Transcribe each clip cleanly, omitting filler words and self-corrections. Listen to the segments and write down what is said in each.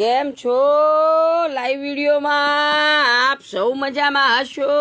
કેમ છો? લાઈવ વિડીયોમાં આપ સૌ મજામાં હશો?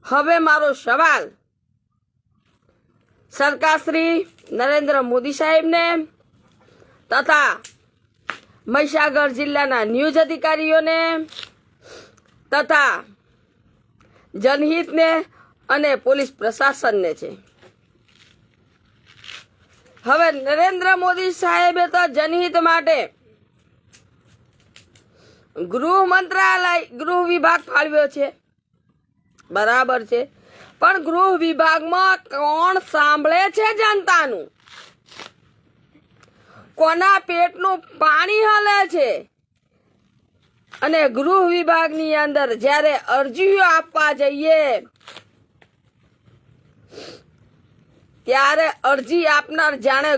હવે મારો સવાલ સરકાર શ્રી નરેન્દ્ર મોદી સાહેબને તથા મહીસાગર જિલ્લાના ન્યૂઝ અધિકારીઓને તથા જનહિતને અને પોલીસ પ્રશાસનને છે. હવે નરેન્દ્ર મોદી સાહેબે તો જનહિત માટે ગૃહ મંત્રાલય ગૃહ વિભાગ ફાળવ્યો છે, બરાબર છે, પણ ગૃહ વિભાગમાં કોણ સાંભળે છે જનતાનું? કોના પેટનું પાણી હલે છે? અને ગૃહ વિભાગની અંદર જ્યારે અરજીઓ આપવા જઈએ ત્યારે અરજી આપનાર જાણે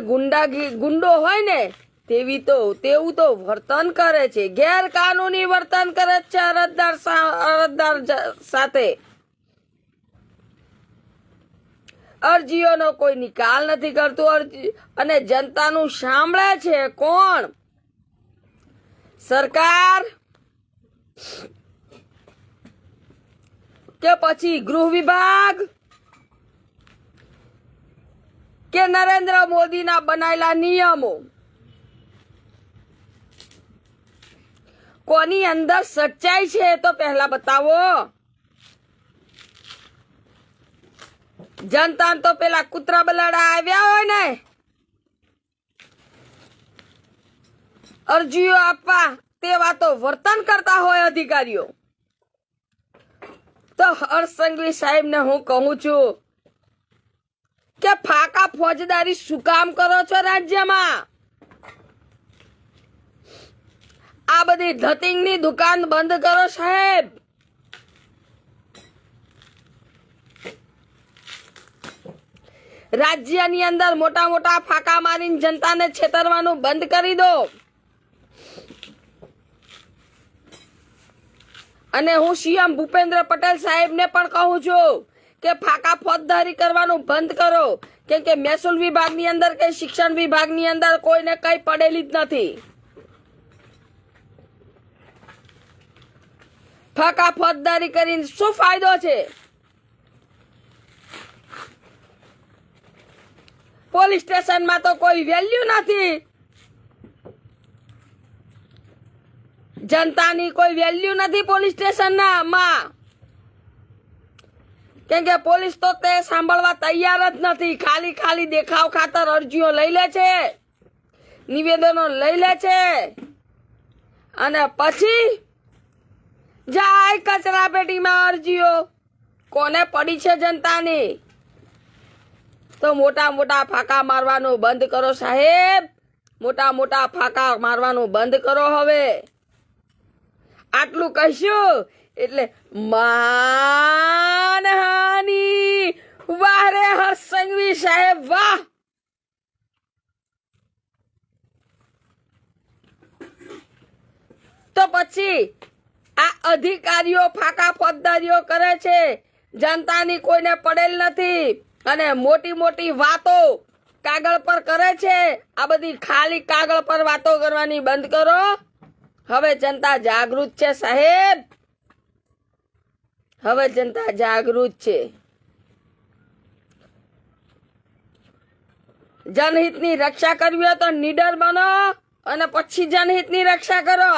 ગુંડો હોય ને તેવું તો વર્તન કરે છે, ગેરકાનૂની વર્તન કરે છે અરજદાર સાથે. અરજીઓનો કોઈ નિકાલ નથી કરતું અને જનતાનું સાંભળે છે કોણ? સરકાર કે પછી ગૃહ વિભાગ કે નરેન્દ્ર મોદીના બનાયેલા નિયમો? કોની અંદર સચ્ચાઈ છે તો પહેલા બતાવો. જનતા તો પેલા કૂતરા બલાડા આવ્યા હોય ને અરજીઓ આપવા, તેવા તો વર્તન કરતા હોય અધિકારીઓ. તો હર્ષ સંઘવી સાહેબને હું કહું છું કે ફાકા ફોજદારી શું કામ કરો છો રાજ્યમાં? આ બધી ધતિંગની દુકાન બંધ કરો સાહેબ. રાજ્યની અંદર મોટા મોટા ફાકા મારીને જનતાને છેતરવાનું બંધ કરી દો. અને હું સીએમ ભૂપેન્દ્ર પટેલ સાહેબને પણ કહું છું કે ફાકા ફોજદારી કરવાનું બંધ કરો, કેમ કે મહેસૂલ વિભાગની અંદર કે શિક્ષણ વિભાગની અંદર કોઈને કઈ પડેલી જ નથી. ફાકા ફોજદારી કરીને શું ફાયદો છે? પોલીસ સ્ટેશનમાં તો કોઈ વેલ્યુ નથી, જનતાની કોઈ વેલ્યુ નથી પોલીસ સ્ટેશનમાં, કેમ કે પોલીસ તો તે સાંભળવા તૈયાર જ નથી. ખાલી દેખાવ ખાતર અરજીઓ લઈ લે છે, નિવેદનો લઈ લે છે અને પછી જાય કચરા પેટીમાં અરજીઓ. કોને પડી છે જનતાની? તો મોટા ફાકા મારવાનું બંધ કરો સાહેબ, મોટા ફાકા મારવાનું બંધ કરો. હવે આટલું કહીશું એટલે માનહાનિ. વાહ રે હર્ષ સંઘવી સાહેબ, વાહ. તો પછી આ અધિકારીઓ ફાકા ફોજદારીઓ કરે છે, જનતાની કોઈને પડેલ નથી અને મોટી વાતો કાગળ પર કરે છે. આ બધી ખાલી કાગળ પર વાતો કરવાની બંધ કરો. હવે જનતા જાગૃત છે સાહેબ, હવે જનતા જાગૃત છે. જનહિતની રક્ષા કરવી હોય તો નીડર બનો અને પછી જનહિતની રક્ષા કરો.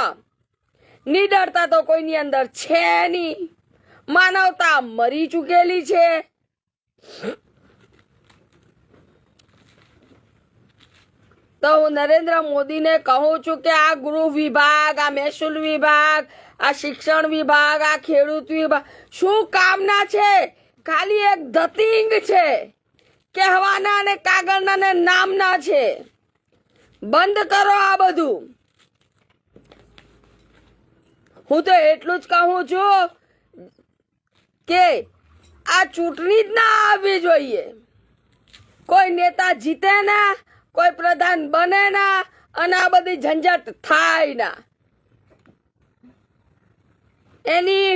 નીડરતા તો કોઈની અંદર છે નહીં, માનવતા મરી ચૂકેલી છે. તો હું નરેન્દ્ર મોદીને કહું છું કે આ ગૃહ વિભાગ, આ મહેસૂલ વિભાગ, આ શિક્ષણ વિભાગ, આ ખેડૂત વિભાગ શું કામના છે? ખાલી એક ધતિંગ છે, કહેવાના અને કાગળના ને નામના છે. બંધ કરો આ બધું. હું તો એટલું જ કહું છું કે આ ચૂંટણી જ ના આવવી જોઈએ. કોઈ નેતા જીતે ના, કોઈ પ્રધાન બને ના અને આ બધી ઝંઝટ થાય ના. એની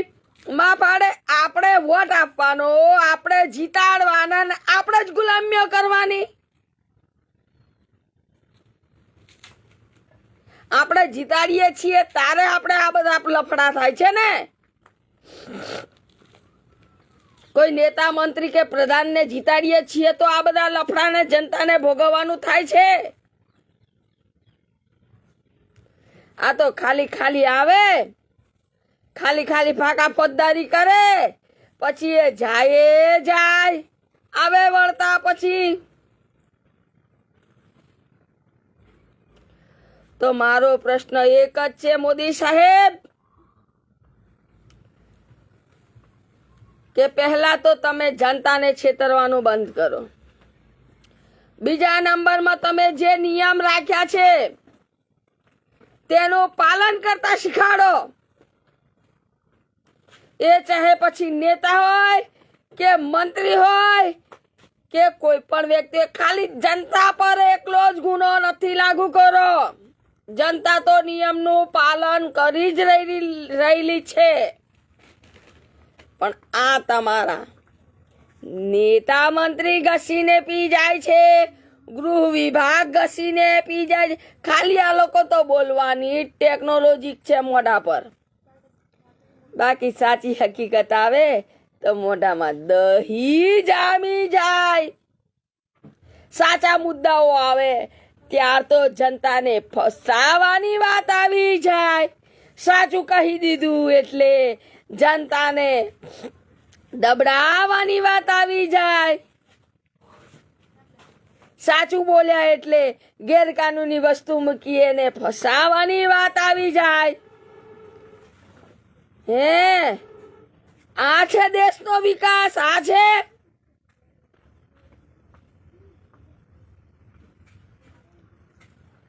માં પાડે આપણે વોટ આપવાનો, આપણે જીતાડવાના, આપણે જ ગુલામીઓ કરવાની. આપણે જીતાડીએ છીએ તારે આપણે આ બધા લફડા થાય છે ને. કોઈ નેતા મંત્રી કે પ્રધાનને જીતાડીએ છીએ તો આ બધા લફડાને જનતાને ભોગવવાનું થાય છે. આ તો ખાલી ખાલી આવે, ખાલી ખાલી ફાકા ફોજદારી કરે, પછી એ જાય આવે વળતા પછી. તો મારો પ્રશ્ન એક જ છે મોદી સાહેબ, કે પહેલા તો તમે જનતાને છેતરવાનું બંધ કરો. બીજા નંબરમાં તમે જે નિયમ રાખ્યા છે તેનું પાલન કરતા શીખાડો. એ ચાહે પછી નેતા હોય કે મંત્રી હોય કે કોઈ પણ વ્યક્તિ, ખાલી જનતા પર એકલો જ ગુનો નથી લાગુ કરો. જનતા તો નિયમનું પાલન કરી જ રહેલી છે. પણ આ તમારા નેતા મંત્રી ઘસીને પી જાય છે, ગૃહ વિભાગ ઘસીને પી જાય છે. ખાલી આ લોકો તો બોલવાની ટેકનોલોજી છે મોઢા પર, બાકી સાચી હકીકત આવે તો મોઢામાં દહીં જામી જાય. સાચા મુદ્દાઓ આવે ત્યાર તો જનતાને ફસાવાની વાત આવી જાય. સાચું કહી દીધું એટલે જનતાને દબડાવવાની વાત આવી જાય. સાચું બોલ્યા એટલે ગેરકાનૂની વસ્તુ મૂકી એને ફસાવાની વાત આવી જાય. આ છે દેશનો વિકાસ, આ છે.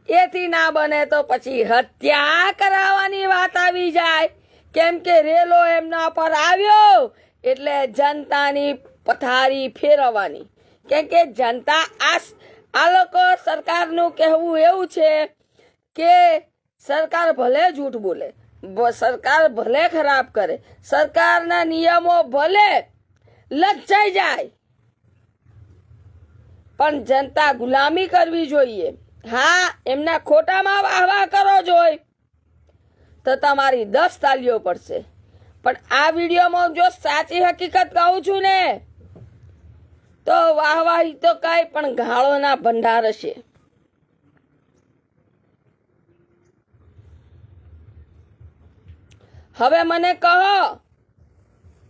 એથી ના બને તો પછી હત્યા કરાવવાની વાત આવી જાય. કેમ કે રેલો એમના પર આવ્યો એટલે જનતાની પથારી ફેરવવાની. કેમ કે જનતા આ લોકો સરકારનું કહેવું એવું છે કે સરકાર ભલે જૂઠ બોલે, સરકાર ભલે ખરાબ કરે, સરકારના નિયમો ભલે લચ્છાઈ જાય, પણ જનતા ગુલામી કરવી જોઈએ. હા, એમના ખોટામાં વાહ કરો જોઈએ તો તમારી 10 તાલીઓ પડશે. પણ આ વિડીયોમાં જો સાચી હકીકત કહું છું ને તો વાહવાહી તો કઈ પણ ગાળોના ભંડાર હશે. હવે મને કહો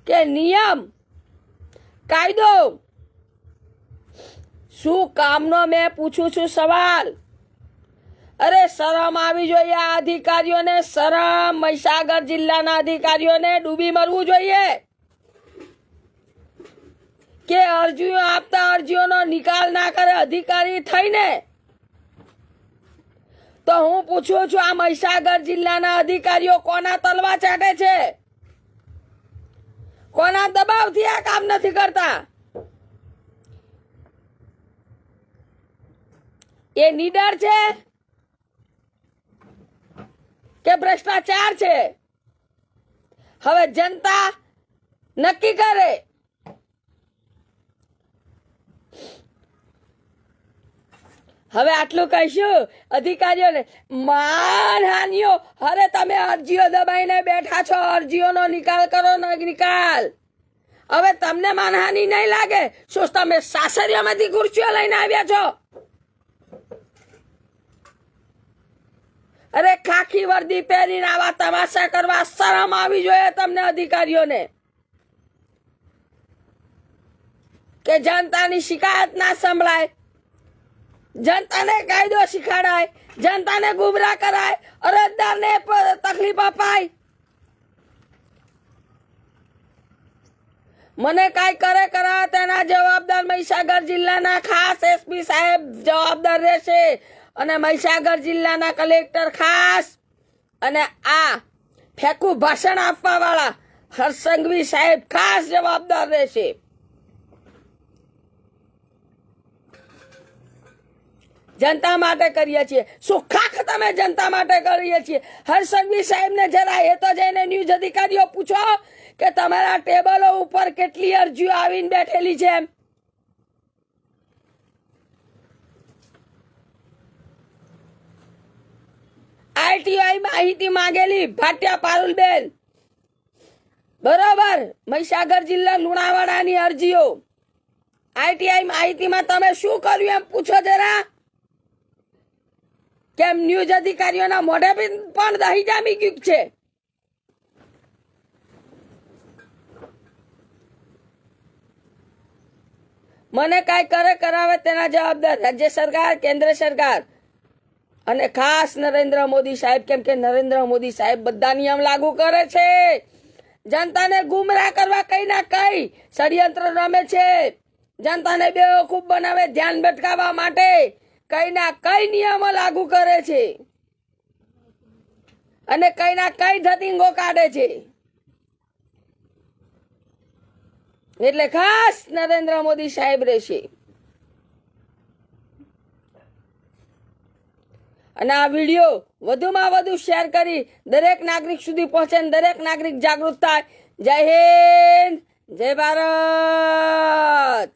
કે નિયમ કાયદો શું કામનો? મેં પૂછું છું સવાલ. અરે શરમ આવી જોઈએ આ અધિકારીઓને, શરમ. મહીસાગર જિલ્લાના અધિકારીઓને ડૂબી મરવું જોઈએ કે અરજીઓ આપતા અરજીઓનો નિકાલ ના કરે અધિકારી થઈને. તો હું પૂછું છું, આ મહીસાગર જિલ્લાના અધિકારીઓ કોના તલવા ચાટે છે? કોના દબાવથી આ કામ નથી કરતા? એ નીડર છે કે ભ્રષ્ટાચાર છે? હવે જનતા નક્કી કરે. હવે આટલું કહીશું અધિકારીઓને, માનહાનિઓ. અરે તમે અરજીઓ દબાઈને બેઠા છો, અરજીઓનો નિકાલ કરો. નિકાલ. હવે તમને માનહાનિ નહીં લાગે? શું તમે સાસરિયામાંથી ખુરશીઓ લઈને આવ્યા છો? અરે ખાખી વર્દી પહેરીને આવા તમાશા કરવા શરમ આવી જોઈએ તમને અધિકારીઓને. કે જનતાની શિકાયત ના સંભળાય, જનતાને કાયદો શીખવાડાય, જનતાને ગુમરાહ કરાય, અરજદારને તકલીફ અપાય. મને કઈ કરે કરાવે તેના જવાબદાર મહીસાગર જિલ્લાના ખાસ એસપી સાહેબ જવાબદાર રહેશે, અને મહીસાગર જિલ્લાના કલેક્ટર ખાસ, અને આ ફેકું ભાષણ આપવા વાળા હર્ષસંઘવી સાહેબ ખાસ જવાબદાર રહેશે. જનતા માટે કરીએ છીએ. શું ખાખ તમે જનતા માટે કરીએ છીએ? હર્ષસંઘવી સાહેબને જરા એ તો જઈને ન્યૂઝ અધિકારીઓ પૂછો કે તમારા ટેબલો ઉપર કેટલી અરજીઓ આવીને બેઠેલી છે. આરટીઆઈ માહિતી માંગેલી ભાટિયા પારુલબેન, બરોબર, મહીસાગર જિલ્લા લુણાવાડાની અરજીઓ. આરટીઆઈ માહિતીમાં તમે શું કર્યું એમ પૂછો જરા. કેમ ન્યૂઝ અધિકારીઓના મોઢે પણ દહીં જામી ગયું છે. મને કાંઈ કરે કરાવે તેના જવાબદાર રાજ્ય સરકાર, કેન્દ્ર સરકાર અને ખાસ નરેન્દ્ર મોદી સાહેબ. કેમ કે નરેન્દ્ર મોદી સાહેબ બધા નિયમ લાગુ કરે છે. જનતાને ગુમરાહ કરવા કઈ ના કઈ ષડયંત્ર રમે છે. જનતાને બેવકૂફ બનાવે, ધ્યાન ભટકાવવા માટે કઈ ના કઈ નિયમો લાગુ કરે છે અને કઈ ના કઈ ધતિંગો કાઢે છે. એટલે ખાસ નરેન્દ્ર મોદી સાહેબ રહેશે. અને આ વિડીયો વધુમાં વધુ શેર કરી દરેક નાગરિક સુધી પહોંચે અને દરેક નાગરિક જાગૃત થાય. જય હિન્દ, જય ભારત.